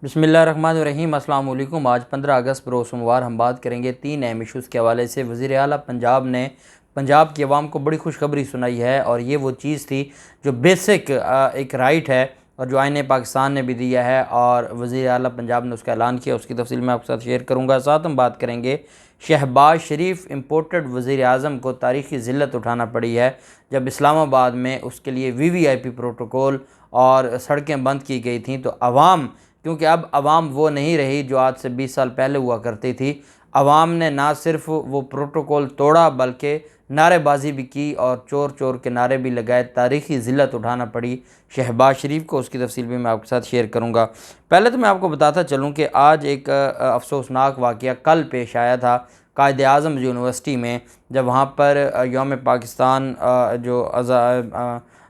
बिस्मिल्लाहिर्रहमानिर्रहीम। अस्सलाम वालेकुम। आज 15 अगस्त बरोज़ सोमवार हम बात करेंगे 3 अहम इशूज़ के हवाले से। वज़ीर आला पंजाब ने पंजाब की आवाम को बड़ी खुशखबरी सुनाई है और ये वो चीज़ थी जो बेसिक एक राइट है और जो आईने पाकिस्तान ने भी दिया है और वज़ीर आला पंजाब ने उसका ऐलान किया। उसकी तफसील मैं आपके साथ शेयर करूँगा। साथ हम बात करेंगे शहबाज शरीफ इम्पोर्टेड वज़ीर आज़म को तारीख़ी ज़िल्लत उठाना पड़ी है जब इस्लामाबाद में उसके लिए VVIP प्रोटोकॉल और सड़कें बंद की गई थी। तो आवाम, क्योंकि अब आवाम वो नहीं रही जो आज से 20 साल पहले हुआ करती थी। आवाम ने ना सिर्फ वो प्रोटोकॉल तोड़ा बल्कि नारेबाजी भी की और चोर चोर के नारे भी लगाए। तारीख़ी ज़िल्लत उठाना पड़ी शहबाज शरीफ को। उसकी तफसील भी मैं आपके साथ शेयर करूँगा। पहले तो मैं आपको बताता चलूँ कि आज एक अफसोसनाक वाक़या कल पेश आया था कायद आज़म यूनिवर्सिटी में, जब वहाँ पर यौम पाकिस्तान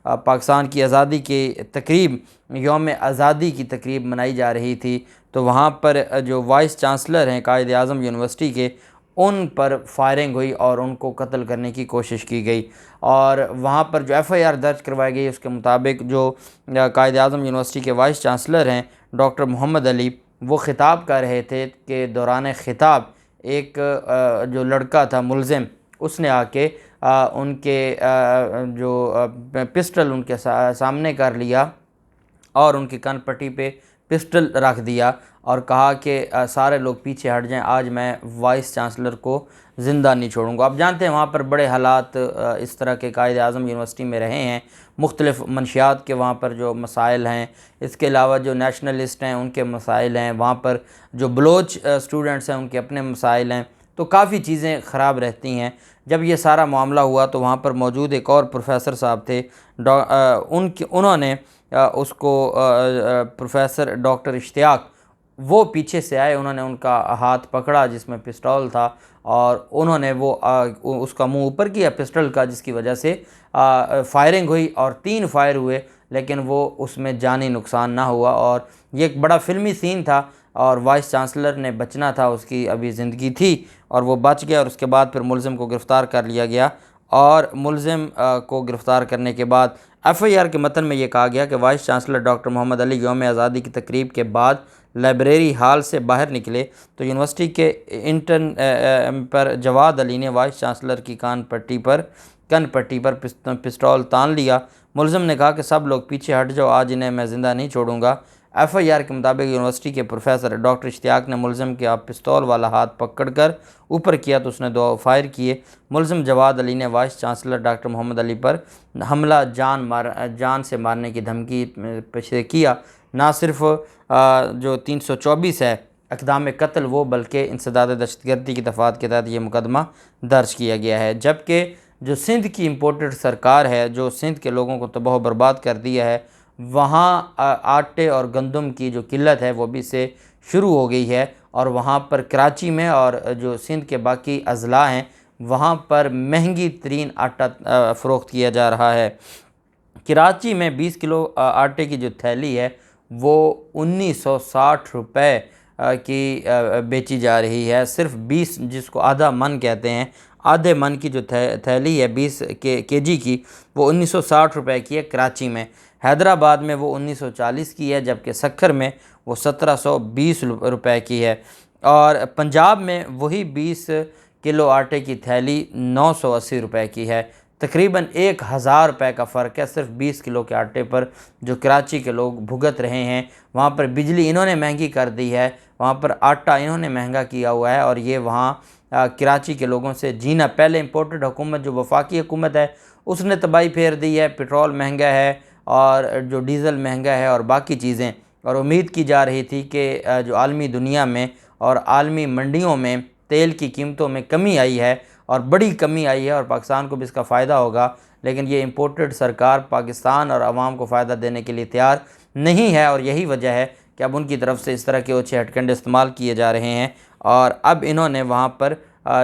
पाकिस्तान की आज़ादी की तकरीब, यौम आज़ादी की तकरीब मनाई जा रही थी। तो वहाँ पर जो वाइस चांसलर हैं कायद आज़म यूनिवर्सिटी के, उन पर फायरिंग हुई और उनको कत्ल करने की कोशिश की गई। और वहाँ पर जो FIR दर्ज करवाई गई उसके मुताबिक जो कायद आज़म यूनिवर्सिटी के वाइस चांसलर हैं डॉक्टर मोहम्मद अली, वो ख़िताब कर रहे थे कि दौरान ख़िताब एक जो लड़का था मुलज़िम, उसने आके उनके जो पिस्टल उनके सामने कर लिया और उनकी कान पट्टी पे पिस्टल रख दिया और कहा कि सारे लोग पीछे हट जाएं, आज मैं वाइस चांसलर को ज़िंदा नहीं छोड़ूंगा। आप जानते हैं वहाँ पर बड़े हालात इस तरह के कायद आज़म यूनिवर्सिटी में रहे हैं। मुख्तलिफ़ मनशियात के वहाँ पर जो मसाइल हैं, इसके अलावा जो नेशनलिस्ट हैं उनके मसाइल हैं, वहाँ पर जो बलोच स्टूडेंट्स हैं उनके अपने मसाइल हैं। तो काफ़ी चीज़ें ख़राब रहती हैं। जब ये सारा मामला हुआ तो वहाँ पर मौजूद एक और प्रोफेसर साहब थे, उन्होंने उसको प्रोफेसर डॉक्टर इश्तियाक, वो पीछे से आए, उन्होंने उनका हाथ पकड़ा जिसमें पिस्तौल था और उन्होंने वो उसका मुंह ऊपर किया पिस्टल का, जिसकी वजह से फायरिंग हुई और 3 फायर हुए, लेकिन वो उसमें जानी नुकसान ना हुआ। और ये एक बड़ा फ़िल्मी सीन था और वाइस चांसलर ने बचना था, उसकी अभी ज़िंदगी थी और वो बच गया। और उसके बाद फिर मुलज़िम को गिरफ़्तार कर लिया गया और मुलज़िम को गिरफ़्तार करने के बाद FIR के मतन में ये कहा गया कि vice chancellor doctor Mohammad Ali यौम आज़ादी की तकरीब के बाद लाइब्रेरी हॉल से बाहर निकले तो यूनिवर्सिटी के इंटर्न पर जवाद अली ने वाइस चांसलर की कान पट्टी पर पिस्तौल तान लिया। मुलज़िम ने कहा कि सब लोग पीछे हट जाओ, आज इन्हें मैं ज़िंदा नहीं छोड़ूंगा। FIR के मुताबिक यूनिवर्सिटी के प्रोफेसर डॉक्टर इश्तियाक ने मुलज़िम के पिस्तौल वाला हाथ पकड़कर ऊपर किया तो उसने 2 फायर किए। मुलज़िम जवाद अली ने vice chancellor doctor Mohammad Ali पर हमला जान से मारने की धमकी पेश किया। ना सिर्फ जो 324 है इक़दाम कत्ल वो, बल्कि इंसदाद दहशतगर्दी की दफ़ात के तहत ये मुकदमा दर्ज किया गया है। जबकि जो सिंध की इम्पोर्टेड सरकार है, जो सिंध के लोगों को तबाह बर्बाद कर दिया है, वहाँ आटे और गंदम की जो किल्लत है वो भी से शुरू हो गई है। और वहाँ पर कराची में और जो सिंध के बाकी अज़ला हैं वहाँ पर महंगी तरीन आटा फ़रोख्त किया जा रहा है। कराची में 20 किलो आटे की जो थैली है वो 1960 रुपये की बेची जा रही है। सिर्फ 20, जिसको आधा मन कहते हैं, आधे मन की जो थैली है 20 केजी की, वो 1960 रुपये की है कराची में। हैदराबाद में वो 1940 की है, जबकि सक्खर में वो 1720 रुपये की है। और पंजाब में वही 20 किलो आटे की थैली 980 रुपये की है। तकरीबन 1000 रुपये का फ़र्क है सिर्फ 20 किलो के आटे पर, जो कराची के लोग भुगत रहे हैं। वहाँ पर बिजली इन्होंने महंगी कर दी है, वहाँ पर आटा इन्होंने महंगा किया हुआ है और ये वहाँ कराची के लोगों से जीना, पहले इम्पोर्टेड हुकूमत जो वफाकी हुकूमत है उसने तबाही फेर दी है। पेट्रोल महंगा है और जो डीज़ल महंगा है और बाकी चीज़ें। और उम्मीद की जा रही थी कि जो आलमी दुनिया में और आलमी मंडियों में तेल की कीमतों में कमी आई है और बड़ी कमी आई है और पाकिस्तान को भी इसका फ़ायदा होगा, लेकिन ये इम्पोर्टेड सरकार पाकिस्तान और आवाम को फ़ायदा देने के लिए तैयार नहीं है। और यही वजह है कि अब उनकी तरफ से इस तरह के ओछे हथकंडे इस्तेमाल किए जा रहे हैं और अब इन्होंने वहाँ पर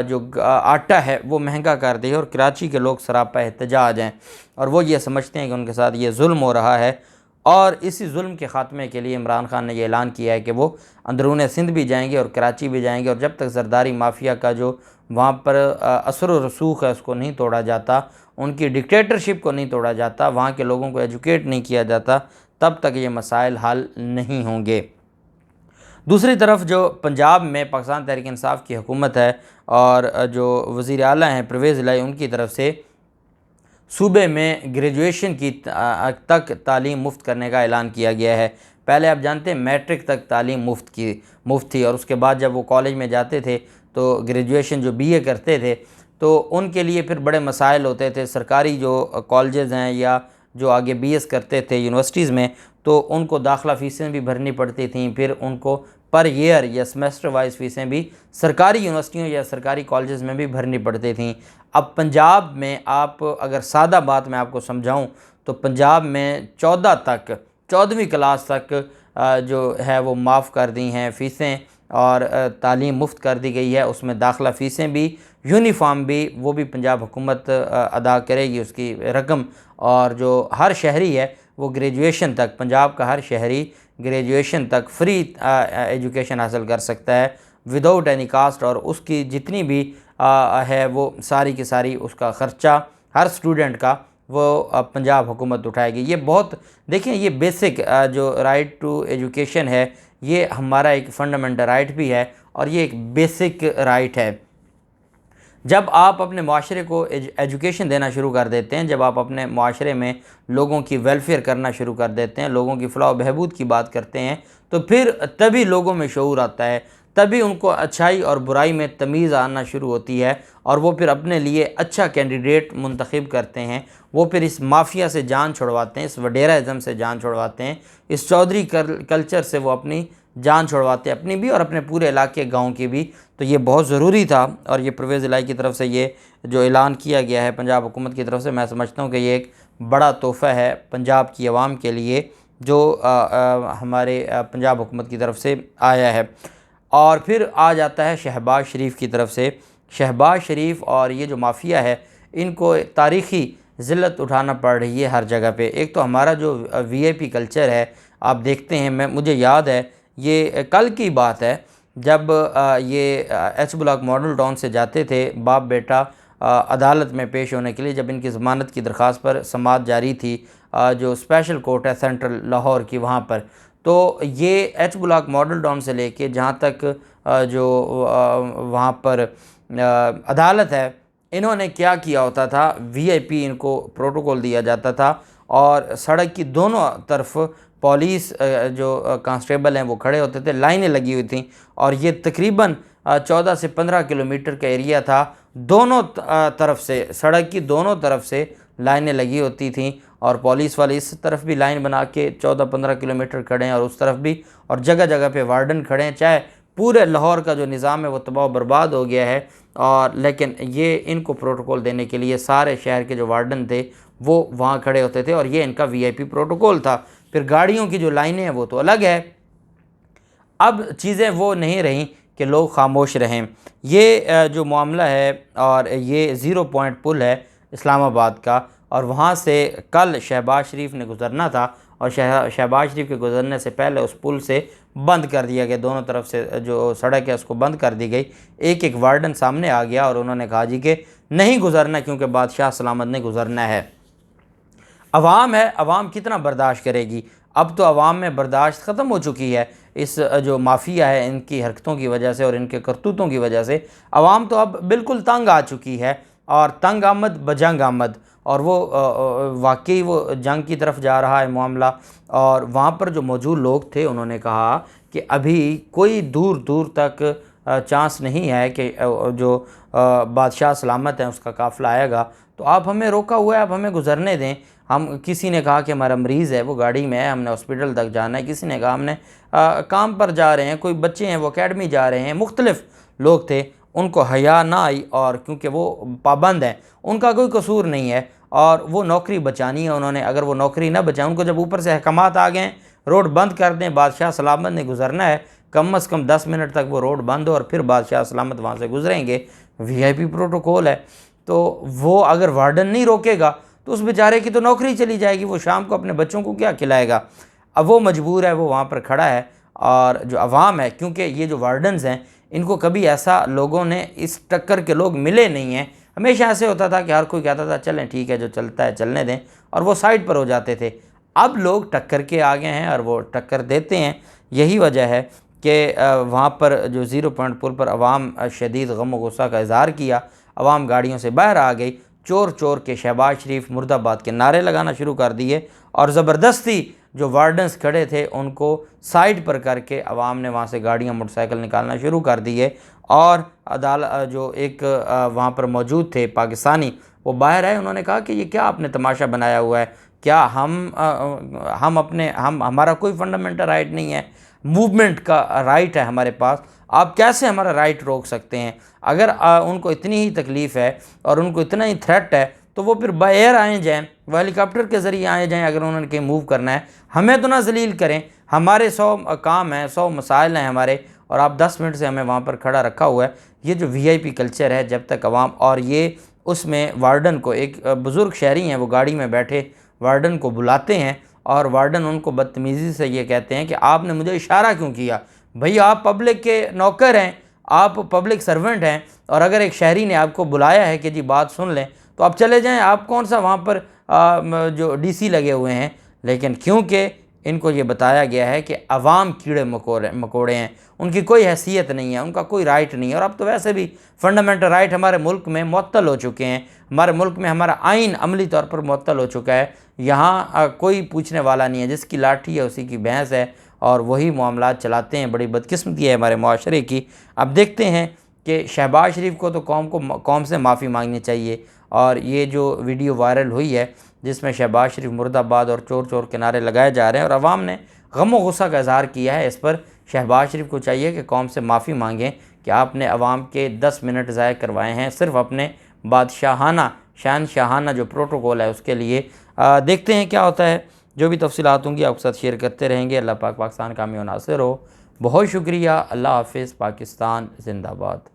जो आटा है वो महंगा कर दिया और कराची के लोग सरापा एहतजाज हैं और वो ये समझते हैं कि उनके साथ ये जुल्म हो रहा है। और इसी जुल्म के ख़ात्मे के लिए इमरान खान ने यह ऐलान किया है कि वो अंदरून सिंध भी जाएंगे और कराची भी जाएंगे और जब तक जरदारी माफिया का जो वहाँ पर असर व रसूख है उसको नहीं तोड़ा जाता, उनकी डिक्टेटरशिप को नहीं तोड़ा जाता, वहाँ के लोगों को एजुकेट नहीं किया जाता, तब तक ये मसाइल हल नहीं होंगे। दूसरी तरफ जो पंजाब में पाकिस्तान तहरीक इंसाफ की हुकूमत है और जो वज़ीर आला हैं परवेज़ इलाही, उनकी तरफ से सूबे में ग्रेजुएशन की तक तालीम मुफ्त करने का ऐलान किया गया है। पहले आप जानते हैं मैट्रिक तक तालीम मुफ्त थी, और उसके बाद जब वो कॉलेज में जाते थे तो ग्रेजुएशन जो बीए करते थे तो उनके लिए फिर बड़े मसाइल होते थे। सरकारी जो कॉलेजेस हैं या जो आगे बीएस करते थे यूनिवर्सिटीज़ में, तो उनको दाखिला फ़ीसें भी भरनी पड़ती थीं, फिर उनको पर ईयर या सेमेस्टर वाइज फ़ीसें भी सरकारी यूनिवर्सिटियों या सरकारी कॉलेजेस में भी भरनी पड़ती थीं। अब पंजाब में आप अगर सादा बात मैं आपको समझाऊं तो पंजाब में 14वीं क्लास तक जो है वो माफ़ कर दी हैं फ़ीसें, और तालीम मुफ्त कर दी गई है। उसमें दाखिला फ़ीसें भी, यूनिफ़ॉर्म भी, वो भी पंजाब हुकूमत अदा करेगी उसकी रकम। और जो हर शहरी है वो ग्रेजुएशन तक, पंजाब का हर शहरी ग्रेजुएशन तक फ्री एजुकेशन हासिल कर सकता है विदाउट एनी कास्ट, और उसकी जितनी भी है वो सारी की सारी उसका ख़र्चा हर स्टूडेंट का वो पंजाब हुकूमत उठाएगी। ये बहुत देखें, ये बेसिक जो राइट टू एजुकेशन है, ये हमारा एक फंडामेंटल राइट भी है और ये एक बेसिक राइट है। जब आप अपने माशरे को एजुकेशन देना शुरू कर देते हैं, जब आप अपने माशरे में लोगों की वेलफेयर करना शुरू कर देते हैं, लोगों की फ़लाह व बहबूद की बात करते हैं, तो फिर तभी लोगों में शऊर आता है, तभी उनको अच्छाई और बुराई में तमीज़ आना शुरू होती है, और वो फिर अपने लिए अच्छा कैंडिडेट मुंतखब करते हैं। वो फिर इस माफिया से जान छुड़वाते हैं, इस वडेराइज़म से जान छुड़वाते हैं, इस चौधरी कल्चर से वो अपनी जान छुड़वाते हैं, अपनी भी और अपने पूरे इलाके गांव की भी। तो ये बहुत ज़रूरी था, और ये परवेज़ इलाही की तरफ से ये जो ऐलान किया गया है पंजाब हुकूमत की तरफ से, मैं समझता हूँ कि ये एक बड़ा तोहफ़ा है पंजाब की आवाम के लिए जो हमारे पंजाब हुकूमत की तरफ से आया है। और फिर आ जाता है शहबाज शरीफ की तरफ से। शहबाज शरीफ और ये जो माफिया है, इनको तारीख़ी ज़िल्लत उठाना पड़ रही है हर जगह पे। एक तो हमारा जो वीआईपी कल्चर है, आप देखते हैं, मुझे याद है ये कल की बात है, जब ये एच ब्लॉक मॉडल टाउन से जाते थे बाप बेटा अदालत में पेश होने के लिए, जब इनकी ज़मानत की दरख्वास्त पर समाअत जारी थी जो स्पेशल कोर्ट है सेंट्रल लाहौर की, वहाँ पर, तो ये एच ब्लॉक मॉडल टाउन से लेके जहाँ तक जो वहाँ पर अदालत है, इन्होंने क्या किया होता था, वीआईपी इनको प्रोटोकॉल दिया जाता था, और सड़क की दोनों तरफ पुलिस जो कांस्टेबल हैं वो खड़े होते थे, लाइनें लगी हुई थी, और ये तकरीबन 14 से 15 किलोमीटर का एरिया था। दोनों तरफ से, सड़क की दोनों तरफ से लाइनें लगी होती थीं, और पुलिस वाले इस तरफ भी लाइन बना के 14-15 किलोमीटर खड़े हैं और उस तरफ भी, और जगह जगह पे वार्डन खड़े हैं। चाहे पूरे लाहौर का जो निज़ाम है वो तबाह बर्बाद हो गया है, और लेकिन ये इनको प्रोटोकॉल देने के लिए सारे शहर के जो वार्डन थे वो वहाँ खड़े होते थे, और ये इनका वीआईपी प्रोटोकॉल था। फिर गाड़ियों की जो लाइनें हैं वो तो अलग है। अब चीज़ें वो नहीं रहीं कि लोग खामोश रहें। ये जो मामला है, और ये 0 पॉइंट पुल है इस्लामाबाद का, और वहाँ से कल शहबाज शरीफ ने गुज़रना था, और शहबाज शरीफ के गुज़रने से पहले उस पुल से बंद कर दिया गया, दोनों तरफ से जो सड़क है उसको बंद कर दी गई। एक वार्डन सामने आ गया और उन्होंने कहा जी कि नहीं गुज़रना, क्योंकि बादशाह सलामत ने गुज़रना है। अवाम है, अवाम कितना बर्दाश्त करेगी? अब तो अवाम में बर्दाश्त ख़त्म हो चुकी है इस जो माफिया है इनकी हरकतों की वजह से और इनके करतूतों की वजह से। अवाम तो अब बिल्कुल तंग आ चुकी है, और तंग आमद बजंग आमद, और वो वाकई वो जंग की तरफ जा रहा है मामला। और वहाँ पर जो मौजूद लोग थे उन्होंने कहा कि अभी कोई दूर दूर तक चांस नहीं है कि जो बादशाह सलामत है उसका काफ़िला आएगा, तो आप हमें रोका हुआ है, आप हमें गुजरने दें। हम, किसी ने कहा कि हमारा मरीज़ है वो गाड़ी में है, हमने हॉस्पिटल तक जाना है, किसी ने कहा हमने काम पर जा रहे हैं, कोई बच्चे हैं वो अकेडमी जा रहे हैं। मुख्तलिफ लोग थे, उनको हया ना आई, और क्योंकि वो पाबंद हैं, उनका कोई कसूर नहीं है, और वो नौकरी बचानी है उन्होंने। अगर वो नौकरी ना बचाएं, उनको जब ऊपर से अहकामात आ गए रोड बंद कर दें, बादशाह सलामत ने गुजरना है, कम से कम 10 मिनट तक वो रोड बंद हो और फिर बादशाह सलामत वहाँ से गुजरेंगे, वीआईपी प्रोटोकॉल है। तो वो अगर वार्डन नहीं रोकेगा तो उस बेचारे की तो नौकरी चली जाएगी, वो शाम को अपने बच्चों को क्या खिलाएगा? अब वो मजबूर है, वो वहाँ पर खड़ा है। और जो अवाम है, क्योंकि ये जो वार्डन्स हैं इनको कभी ऐसा लोगों ने इस टक्कर के लोग मिले नहीं हैं। हमेशा ऐसे होता था कि हर कोई कहता था चलें ठीक है, जो चलता है चलने दें, और वो साइड पर हो जाते थे। अब लोग टक्कर के आ गए हैं और वो टक्कर देते हैं। यही वजह है कि वहाँ पर जो ज़ीरो पॉइंट पुल पर अवाम शदीद गम व गुस्सा का इज़हार किया, अवाम गाड़ियों से बाहर आ गई, चोर चोर के शहबाज शरीफ मुर्दाबाद के नारे लगाना शुरू कर दिए और ज़बरदस्ती जो वार्डन्स खड़े थे उनको साइड पर करके अवाम ने वहाँ से गाड़ियाँ मोटरसाइकिल निकालना शुरू कर दिए। और जो एक वहाँ पर मौजूद थे पाकिस्तानी, वो बाहर आए, उन्होंने कहा कि ये क्या आपने तमाशा बनाया हुआ है, क्या हम हमारा कोई फंडामेंटल राइट नहीं है, मूवमेंट का राइट है हमारे पास, आप कैसे हमारा राइट रोक सकते हैं। अगर उनको इतनी ही तकलीफ़ है और उनको इतना ही थ्रेट है तो वो फिर बाय एयर आए जाएँ, वो हेलीकॉप्टर के ज़रिए आए जाएँ। अगर उन्होंने कहीं मूव करना है, हमें तो ना जलील करें, हमारे 100 काम हैं, 100 मसाइल हैं हमारे, और आप 10 मिनट से हमें वहाँ पर खड़ा रखा हुआ है। ये जो VIP कल्चर है, जब तक अवाम, और ये उसमें वार्डन को, एक बुज़ुर्ग शहरी हैं, वो गाड़ी में बैठे वार्डन को बुलाते हैं और वार्डन उनको बदतमीज़ी से ये कहते हैं कि आपने मुझे इशारा क्यों किया। भैया आप पब्लिक के नौकर हैं, आप पब्लिक सर्वेंट हैं, और अगर एक शहरी ने आपको बुलाया है कि जी बात सुन लें तो आप चले जाएं, आप कौन सा वहाँ पर जो DC लगे हुए हैं। लेकिन क्योंकि इनको ये बताया गया है कि अवाम कीड़े मकोड़े हैं, उनकी कोई हैसियत नहीं है, उनका कोई राइट नहीं है। और अब तो वैसे भी फंडामेंटल राइट हमारे मुल्क में मुअत्तल हो चुके हैं, हमारे मुल्क में हमारा आइन अमली तौर पर मुअत्तल हो चुका है। यहाँ कोई पूछने वाला नहीं है, जिसकी लाठी है उसी की भैंस है, और वही मामलात चलाते हैं। बड़ी बदकिस्मती है हमारे माशरे की। अब देखते हैं कि शहबाज शरीफ को तो कौम से माफ़ी मांगनी चाहिए। और ये जो वीडियो वायरल हुई है जिसमें शहबाज शरीफ मुर्दाबाद और चोर चोर के नारे लगाए जा रहे हैं और अवाम ने गम व गुस्सा का इज़हार किया है, इस पर शहबाज शरीफ को चाहिए कि कौम से माफ़ी मांगें कि आपने अवाम के 10 मिनट ज़ाय करवाए हैं सिर्फ़ अपने शहनशाहाना जो प्रोटोकॉल है उसके लिए। देखते हैं क्या होता है। जो भी तफसीलात होंगी आपके साथ शेयर करते रहेंगे। अल्लाह पाक पाकिस्तान कामयाब नासिर हो। बहुत शुक्रिया। अल्लाह हाफ़िज़। पाकिस्तान जिंदाबाद।